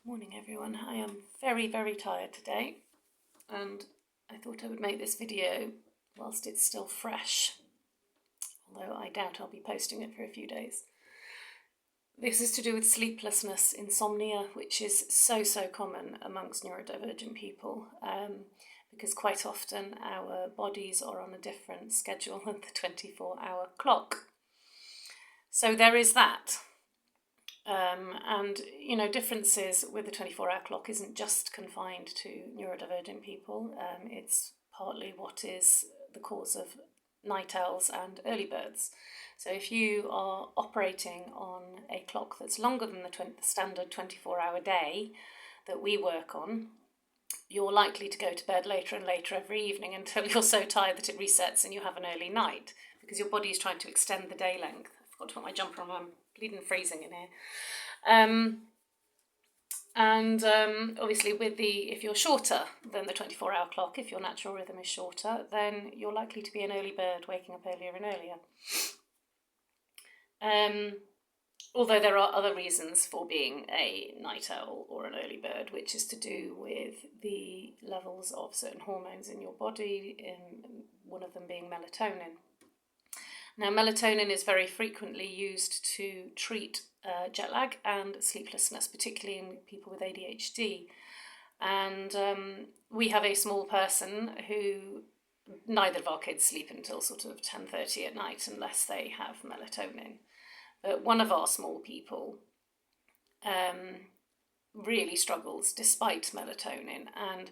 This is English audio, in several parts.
Morning everyone. I am very, very tired today and I thought I would make this video whilst it's still fresh, although I doubt I'll be posting it for a few days. This is to do with sleeplessness, insomnia, which is so common amongst neurodivergent people because quite often our bodies are on a different schedule than the 24-hour clock. So there is that. And differences with the 24-hour clock isn't just confined to neurodivergent people. It's partly what is the cause of night owls and early birds. So if you are operating on a clock that's longer than the standard 24-hour day that we work on, you're likely to go to bed later and later every evening until you're so tired that it resets and you have an early night, because your body is trying to extend the day length. I forgot to put my jumper on, I'm bleeding freezing in here. Obviously if you're shorter than the 24-hour clock, if your natural rhythm is shorter, then you're likely to be an early bird, waking up earlier and earlier. Although there are other reasons for being a night owl or an early bird, which is to do with the levels of certain hormones in your body, one of them being melatonin. Now, melatonin is very frequently used to treat jet lag and sleeplessness, particularly in people with ADHD. And we have a small person who, neither of our kids sleep until sort of 10:30 at night unless they have melatonin. But one of our small people really struggles despite melatonin. And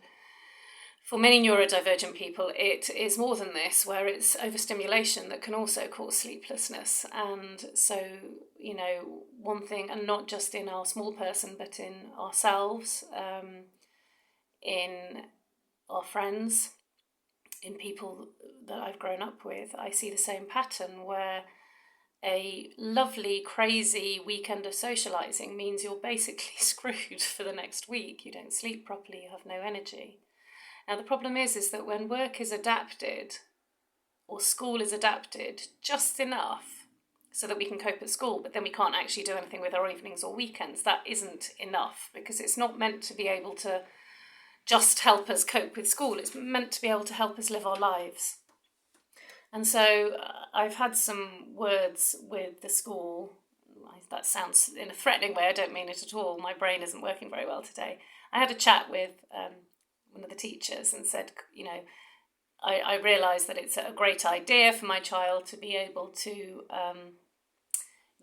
for many neurodivergent people, it is more than this, where it's overstimulation that can also cause sleeplessness. And so, one thing, and not just in our small person, but in ourselves, in our friends, in people that I've grown up with, I see the same pattern where a lovely, crazy weekend of socialising means you're basically screwed for the next week. You don't sleep properly, you have no energy. Now, the problem is that when work is adapted or school is adapted just enough so that we can cope at school, but then we can't actually do anything with our evenings or weekends, that isn't enough, because it's not meant to be able to just help us cope with school. It's meant to be able to help us live our lives. And so I've had some words with the school. That sounds in a threatening way. I don't mean it at all. My brain isn't working very well today. I had a chat with one of the teachers and said, I realise that it's a great idea for my child to be able to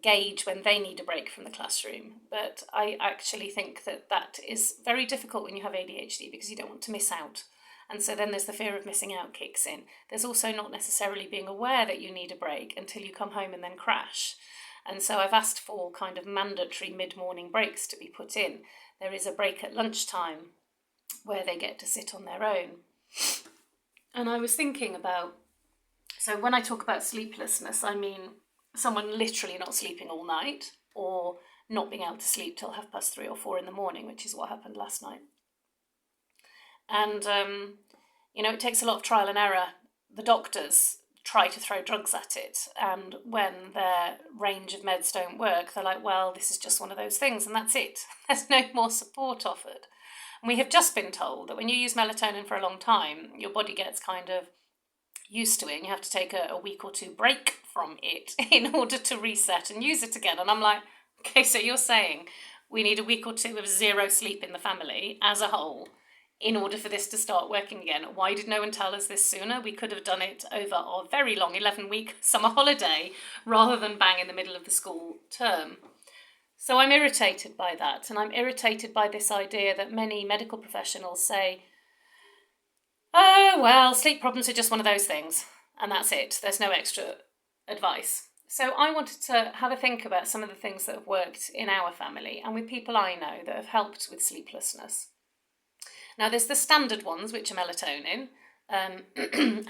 gauge when they need a break from the classroom. But I actually think that is very difficult when you have ADHD, because you don't want to miss out. And so then there's the fear of missing out kicks in. There's also not necessarily being aware that you need a break until you come home and then crash. And so I've asked for kind of mandatory mid-morning breaks to be put in. There is a break at lunchtime where they get to sit on their own. And I was thinking about, so when I talk about sleeplessness, I mean someone literally not sleeping all night, or not being able to sleep till 3:30 or 4 in the morning, which is what happened last night. And, it takes a lot of trial and error. The doctors try to throw drugs at it, and when their range of meds don't work, they're like, well, this is just one of those things, and that's it. There's no more support offered. And we have just been told that when you use melatonin for a long time, your body gets kind of used to it, and you have to take a week or two break from it in order to reset and use it again. And I'm like, okay, so you're saying we need a week or two of zero sleep in the family as a whole in order for this to start working again? Why did no one tell us this sooner? We could have done it over our very long 11-week summer holiday rather than bang in the middle of the school term. So I'm irritated by that, and I'm irritated by this idea that many medical professionals say, oh, well, sleep problems are just one of those things, and that's it. There's no extra advice. So I wanted to have a think about some of the things that have worked in our family and with people I know that have helped with sleeplessness. Now, there's the standard ones, which are melatonin,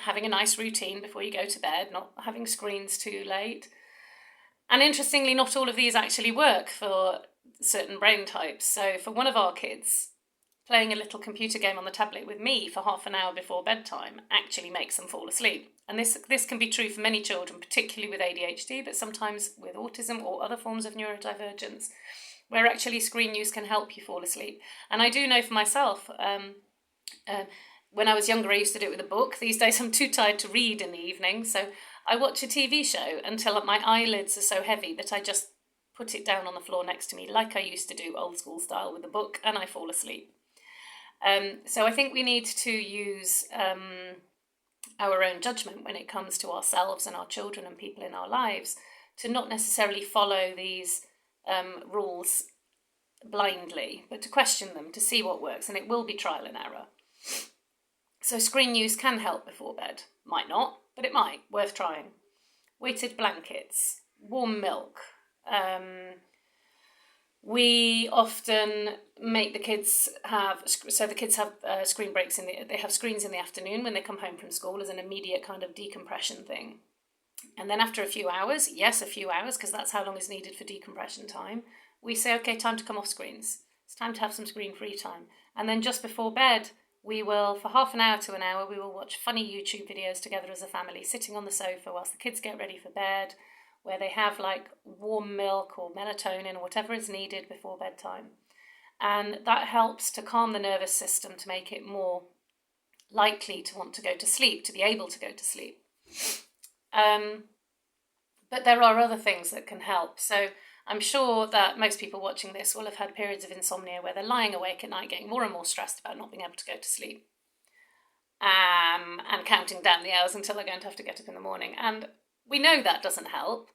having a nice routine before you go to bed, not having screens too late. And interestingly, not all of these actually work for certain brain types. So for one of our kids, playing a little computer game on the tablet with me for half an hour before bedtime actually makes them fall asleep. And this can be true for many children, particularly with ADHD, but sometimes with autism or other forms of neurodivergence. where actually screen use can help you fall asleep. And I do know for myself, when I was younger, I used to do it with a book. These days I'm too tired to read in the evening, so I watch a TV show until my eyelids are so heavy that I just put it down on the floor next to me, like I used to do old school style with a book, and I fall asleep. So I think we need to use our own judgment when it comes to ourselves and our children and people in our lives, to not necessarily follow these rules blindly, but to question them, to see what works, and it will be trial and error. So screen use can help before bed. Might not, but it might. Worth trying. Weighted blankets, warm milk. We often make the kids have, so the kids have screen breaks, they have screens in the afternoon when they come home from school as an immediate kind of decompression thing. And then after a few hours, yes, a few hours, because that's how long is needed for decompression time, we say, okay, time to come off screens. It's time to have some screen-free time. And then just before bed, we will, for half an hour to an hour, we will watch funny YouTube videos together as a family, sitting on the sofa whilst the kids get ready for bed, where they have like warm milk or melatonin or whatever is needed before bedtime. And that helps to calm the nervous system, to make it more likely to want to go to sleep, to be able to go to sleep. But there are other things that can help. So I'm sure that most people watching this will have had periods of insomnia where they're lying awake at night getting more and more stressed about not being able to go to sleep, and counting down the hours until they're going to have to get up in the morning. And we know that doesn't help.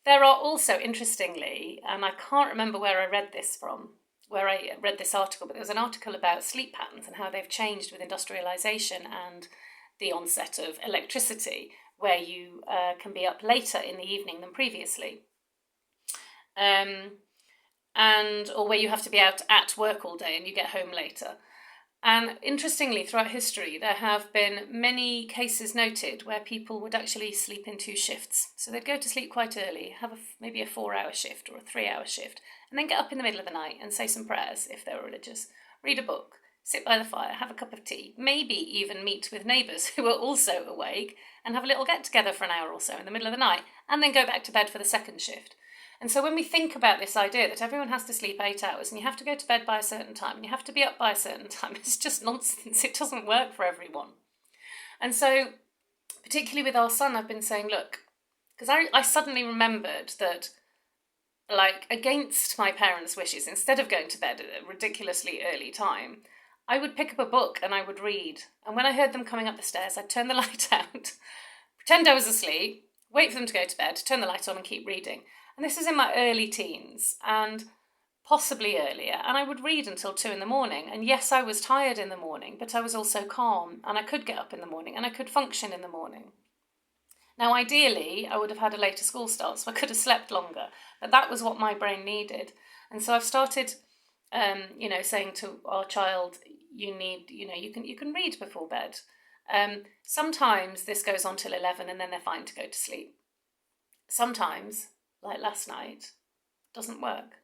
There are also, interestingly, and I can't remember where I read this from, where I read this article, but there was an article about sleep patterns and how they've changed with industrialisation and the onset of electricity, where you can be up later in the evening than previously. Or where you have to be out at work all day and you get home later. And interestingly, throughout history, there have been many cases noted where people would actually sleep in 2 shifts. So they'd go to sleep quite early, have maybe a 4-hour shift or a 3-hour shift, and then get up in the middle of the night and say some prayers if they were religious, read a book, sit by the fire, have a cup of tea, maybe even meet with neighbours who are also awake and have a little get-together for an hour or so in the middle of the night, and then go back to bed for the second shift. And so when we think about this idea that everyone has to sleep 8 hours and you have to go to bed by a certain time and you have to be up by a certain time, it's just nonsense. It doesn't work for everyone. And so, particularly with our son, I've been saying, look, because I suddenly remembered that, like, against my parents' wishes, instead of going to bed at a ridiculously early time, I would pick up a book and I would read. And when I heard them coming up the stairs, I'd turn the light out, pretend I was asleep, wait for them to go to bed, turn the light on and keep reading. And this was in my early teens and possibly earlier. And I would read until 2 in the morning. And yes, I was tired in the morning, but I was also calm and I could get up in the morning and I could function in the morning. Now, ideally, I would have had a later school start, so I could have slept longer, but that was what my brain needed. And so I've started, saying to our child, you can read before bed. Sometimes this goes on till 11 and then they're fine to go to sleep. Sometimes, like last night, doesn't work.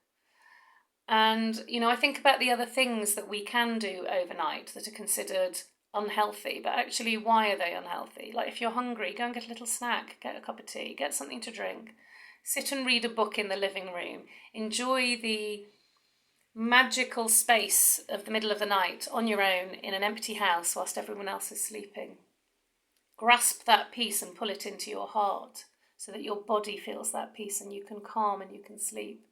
And, I think about the other things that we can do overnight that are considered unhealthy, but actually, why are they unhealthy? Like, if you're hungry, go and get a little snack, get a cup of tea, get something to drink, sit and read a book in the living room, enjoy the magical space of the middle of the night on your own in an empty house whilst everyone else is sleeping. Grasp that peace and pull it into your heart, so that your body feels that peace and you can calm and you can sleep.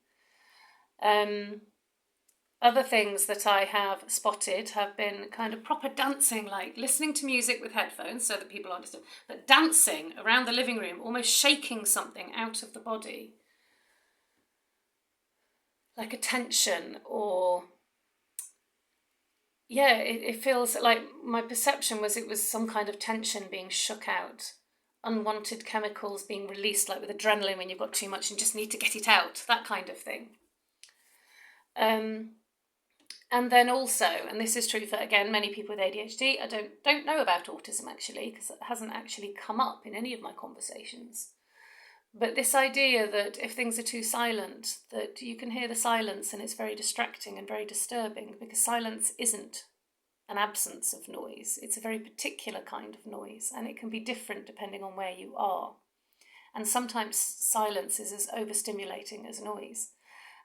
Other things that I have spotted have been kind of proper dancing, like listening to music with headphones so that people aren't disturbed, but dancing around the living room, almost shaking something out of the body. Like a tension or... Yeah, it feels like my perception was it was some kind of tension being shook out. Unwanted chemicals being released, like with adrenaline when you've got too much and just need to get it out, that kind of thing. And then also, and this is true for, again, many people with ADHD, I don't know about autism actually, because it hasn't actually come up in any of my conversations. But this idea that if things are too silent, that you can hear the silence and it's very distracting and very disturbing, because silence isn't an absence of noise. It's a very particular kind of noise, and it can be different depending on where you are. And sometimes silence is as overstimulating as noise.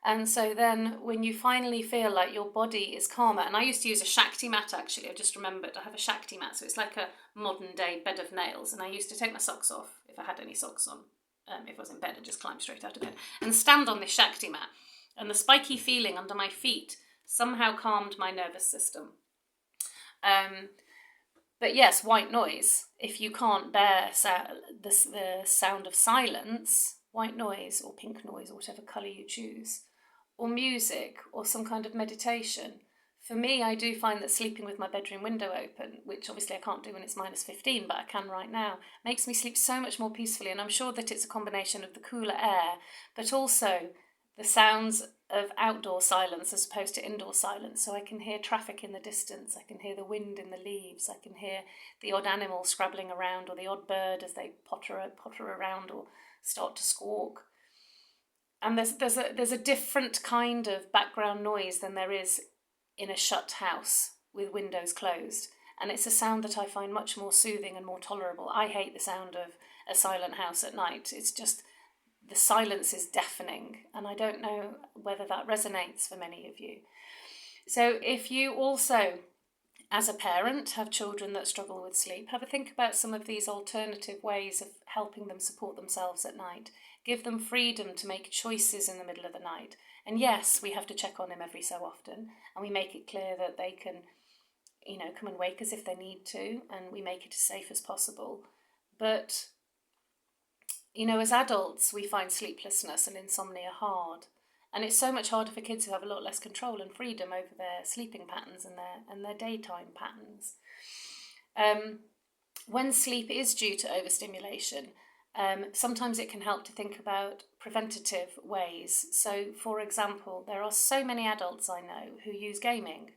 And so then when you finally feel like your body is calmer, and I used to use a Shakti mat actually, I just remembered I have a Shakti mat, so it's like a modern day bed of nails, and I used to take my socks off if I had any socks on. If I was in bed, I'd just climb straight out of bed and stand on this Shakti mat, and the spiky feeling under my feet somehow calmed my nervous system. But yes, white noise. If you can't bear the sound of silence, white noise or pink noise or whatever colour you choose, or music or some kind of meditation. For me, I do find that sleeping with my bedroom window open, which obviously I can't do when it's -15, but I can right now, makes me sleep so much more peacefully. And I'm sure that it's a combination of the cooler air, but also the sounds of outdoor silence as opposed to indoor silence. So I can hear traffic in the distance, I can hear the wind in the leaves, I can hear the odd animal scrabbling around or the odd bird as they potter around or start to squawk. And there's a different kind of background noise than there is in a shut house with windows closed. And it's a sound that I find much more soothing and more tolerable. I hate the sound of a silent house at night. It's just, the silence is deafening, and I don't know whether that resonates for many of you. So if you also, as a parent, have children that struggle with sleep, have a think about some of these alternative ways of helping them support themselves at night. Give them freedom to make choices in the middle of the night. And yes, we have to check on them every so often, and we make it clear that they can, come and wake us if they need to, and we make it as safe as possible. But as adults, we find sleeplessness and insomnia hard. And it's so much harder for kids who have a lot less control and freedom over their sleeping patterns and their daytime patterns. When sleep is due to overstimulation, sometimes it can help to think about preventative ways. So, for example, there are so many adults I know who use gaming,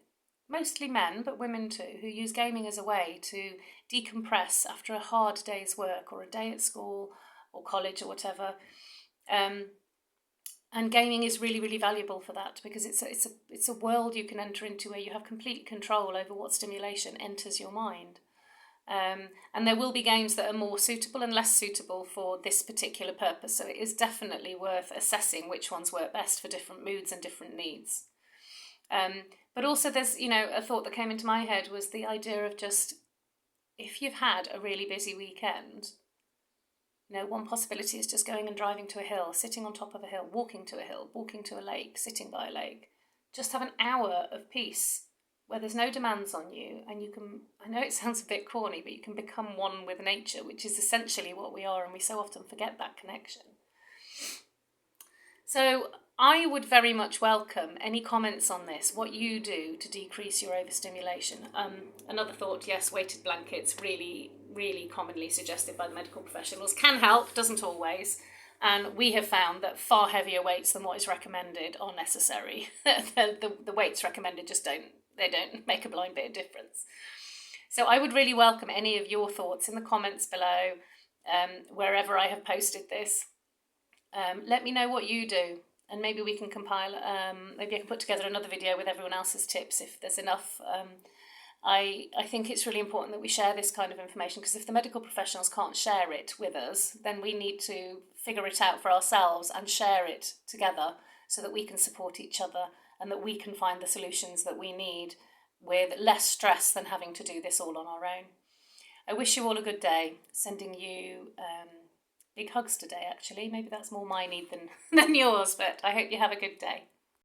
mostly men, but women too, who use gaming as a way to decompress after a hard day's work or a day at school or college or whatever. And gaming is really, really valuable for that, because it's a world you can enter into where you have complete control over what stimulation enters your mind. And there will be games that are more suitable and less suitable for this particular purpose. So it is definitely worth assessing which ones work best for different moods and different needs. But also there's, a thought that came into my head was the idea of just, if you've had a really busy weekend, one possibility is just going and driving to a hill, sitting on top of a hill, walking to a hill, walking to a lake, sitting by a lake. Just have an hour of peace where there's no demands on you, and you can, I know it sounds a bit corny, but you can become one with nature, which is essentially what we are, and we so often forget that connection. So I would very much welcome any comments on this, what you do to decrease your overstimulation. Another thought, yes, weighted blankets, really, really commonly suggested by the medical professionals, can help, doesn't always. And we have found that far heavier weights than what is recommended are necessary. the weights recommended just don't make a blind bit of difference. So I would really welcome any of your thoughts in the comments below, wherever I have posted this. Let me know what you do, and maybe we can compile, maybe I can put together another video with everyone else's tips if there's enough. I think it's really important that we share this kind of information, because if the medical professionals can't share it with us, then we need to figure it out for ourselves and share it together so that we can support each other and that we can find the solutions that we need with less stress than having to do this all on our own. I wish you all a good day. Sending you big hugs today, actually. Maybe that's more my need than yours, but I hope you have a good day.